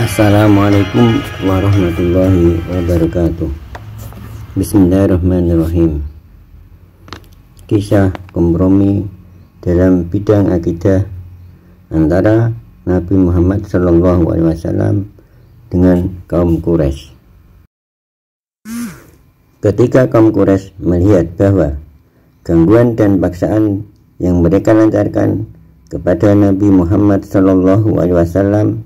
Assalamualaikum warahmatullahi wabarakatuh. Bismillahirrahmanirrahim. Kisah kompromi dalam bidang akidah antara Nabi Muhammad SAW dengan kaum Quraisy. Ketika kaum Quraisy melihat bahwa gangguan dan paksaan yang mereka lancarkan kepada Nabi Muhammad SAW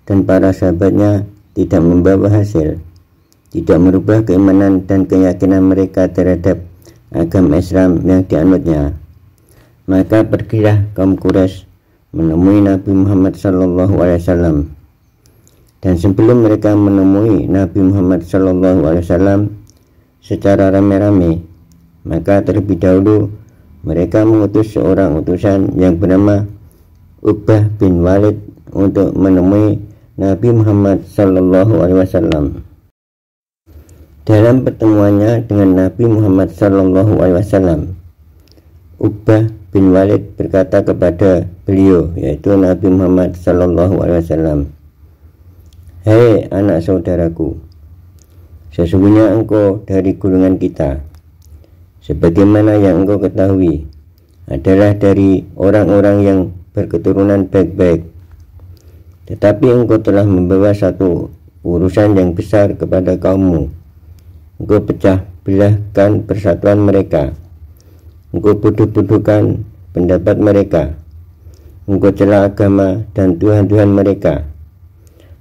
dan para sahabatnya tidak membawa hasil, tidak merubah keimanan dan keyakinan mereka terhadap agama Islam yang dianutnya, maka pergilah kaum Quraisy menemui Nabi Muhammad SAW. Dan sebelum mereka menemui Nabi Muhammad SAW secara rame-rame, maka terlebih dahulu mereka mengutus seorang utusan yang bernama Uqbah bin Walid untuk menemui Nabi Muhammad SAW. Dalam pertemuannya dengan Nabi Muhammad SAW, Uqbah bin Walid berkata kepada beliau, yaitu Nabi Muhammad SAW, "Hei anak saudaraku, sesungguhnya engkau dari golongan kita, sebagaimana yang engkau ketahui adalah dari orang-orang yang berketurunan baik-baik. Tetapi engkau telah membawa satu urusan yang besar kepada kaummu. Engkau pecah belahkan persatuan mereka. Engkau bodoh-bodohkan pendapat mereka. Engkau cela agama dan Tuhan-Tuhan mereka.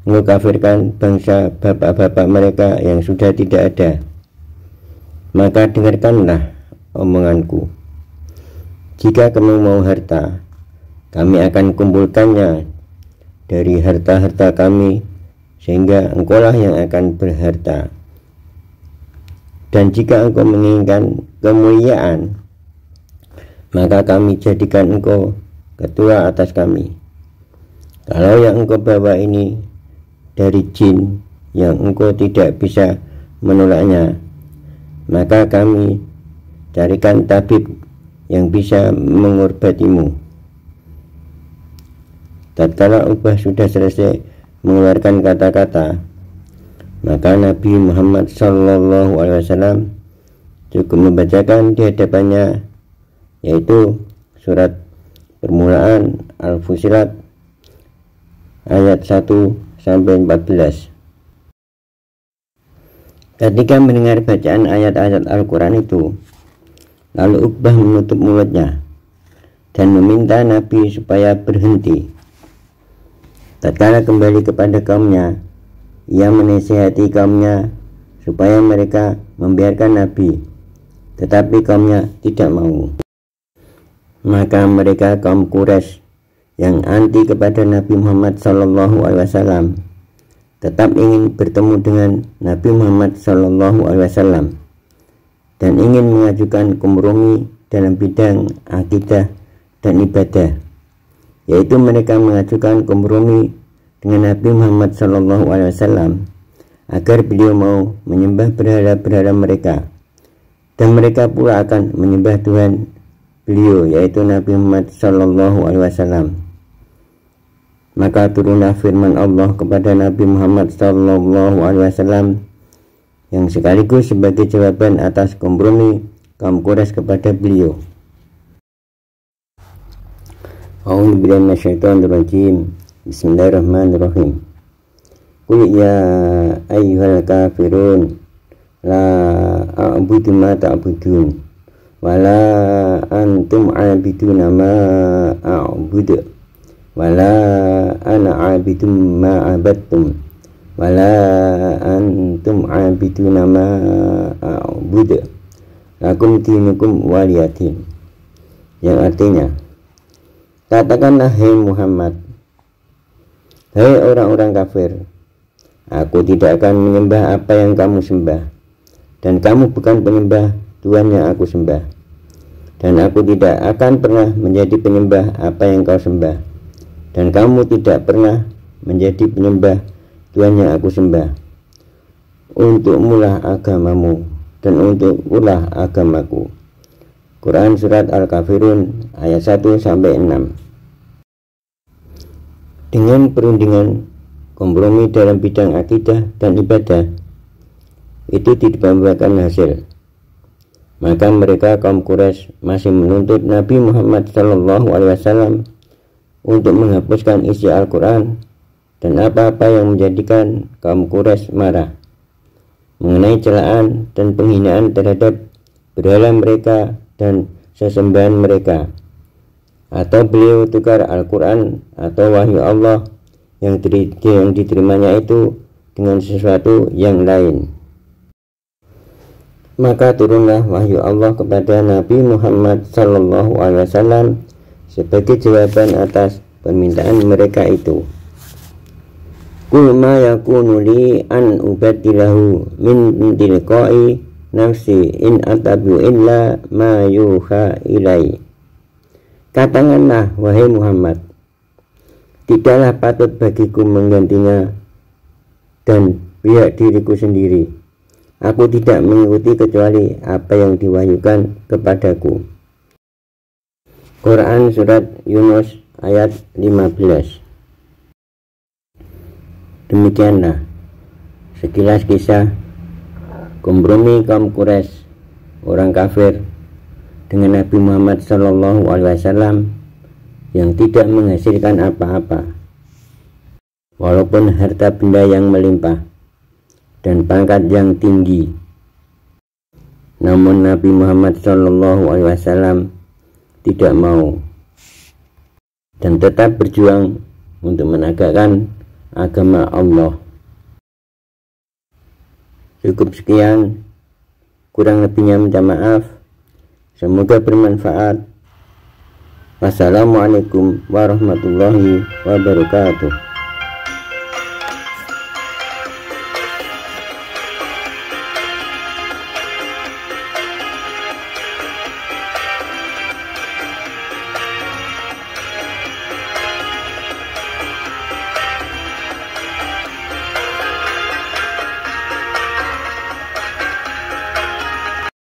Engkau kafirkan bangsa bapak-bapak mereka yang sudah tidak ada. Maka dengarkanlah omonganku. Jika kamu mau harta, kami akan kumpulkannya dari harta-harta kami, sehingga engkaulah yang akan berharta. Dan jika engkau menginginkan kemuliaan, maka kami jadikan engkau ketua atas kami. Kalau yang engkau bawa ini dari jin yang engkau tidak bisa menolaknya, maka kami carikan tabib yang bisa mengobatimu." Tatkala Uqbah sudah selesai mengeluarkan kata-kata, maka Nabi Muhammad SAW cukup membacakan di hadapannya, yaitu surat permulaan Al-Fusilat ayat 1-14. Ketika mendengar bacaan ayat-ayat Al-Quran itu, lalu Uqbah menutup mulutnya dan meminta Nabi supaya berhenti. Tatkala kembali kepada kaumnya, ia menasihati kaumnya supaya mereka membiarkan Nabi, tetapi kaumnya tidak mau. Maka mereka kaum Quraisy yang anti kepada Nabi Muhammad SAW tetap ingin bertemu dengan Nabi Muhammad SAW dan ingin mengajukan kompromi dalam bidang akidah dan ibadah, yaitu mereka mengajukan kompromi dengan Nabi Muhammad SAW agar beliau mau menyembah berhala-berhala mereka, dan mereka pula akan menyembah Tuhan beliau, yaitu Nabi Muhammad SAW. Maka turunlah firman Allah kepada Nabi Muhammad SAW yang sekaligus sebagai jawaban atas kompromi kaum Quraisy kepada beliau. A'udzu billahi minasyaitonir rajim. Bismillahirrahmanirrahim. Qul ya ayyuhal kafirun la a'budu ma ta'budun wa la antum 'abiduna ma a'budu wa la ana 'abidum ma 'abadtum wa la antum 'abiduna ma a'budu lakum dinukum waliyadin. Yang artinya, katakanlah, hei Muhammad, hei orang-orang kafir, aku tidak akan menyembah apa yang kamu sembah, dan kamu bukan penyembah Tuhan yang aku sembah, dan aku tidak akan pernah menjadi penyembah apa yang kau sembah, dan kamu tidak pernah menjadi penyembah Tuhan yang aku sembah. Untukmulah agamamu dan untukkulah agamaku. Quran Surat Al-Kafirun ayat 1-6. Dengan perundingan kompromi dalam bidang akidah dan ibadah itu tidak membuahkan hasil. Maka mereka kaum Quraisy masih menuntut Nabi Muhammad SAW untuk menghapuskan isi Al-Quran dan apa-apa yang menjadikan kaum Quraisy marah mengenai celaan dan penghinaan terhadap berhala mereka dan sesembahan mereka, atau beliau tukar Al-Quran atau wahyu Allah yang diterimanya itu dengan sesuatu yang lain. Maka turunlah wahyu Allah kepada Nabi Muhammad SAW sebagai jawaban atas permintaan mereka itu. Qul ma yakunu li an ubaddilahu min tilqa'i nafsi in atabu illa ma yuha ilai. Katakanlah wahai Muhammad, tidaklah patut bagiku menggantinya dan pihak diriku sendiri. Aku tidak mengikuti kecuali apa yang diwahyukan kepadaku. Quran Surat Yunus ayat 15. Demikianlah sekilas kisah kompromi kaum Quraisy, orang kafir, dengan Nabi Muhammad SAW yang tidak menghasilkan apa-apa, walaupun harta benda yang melimpah dan pangkat yang tinggi. Namun Nabi Muhammad SAW tidak mau dan tetap berjuang untuk menegakkan agama Allah. Cukup sekian, kurang lebihnya minta maaf. Semoga bermanfaat. Wassalamualaikum warahmatullahi wabarakatuh.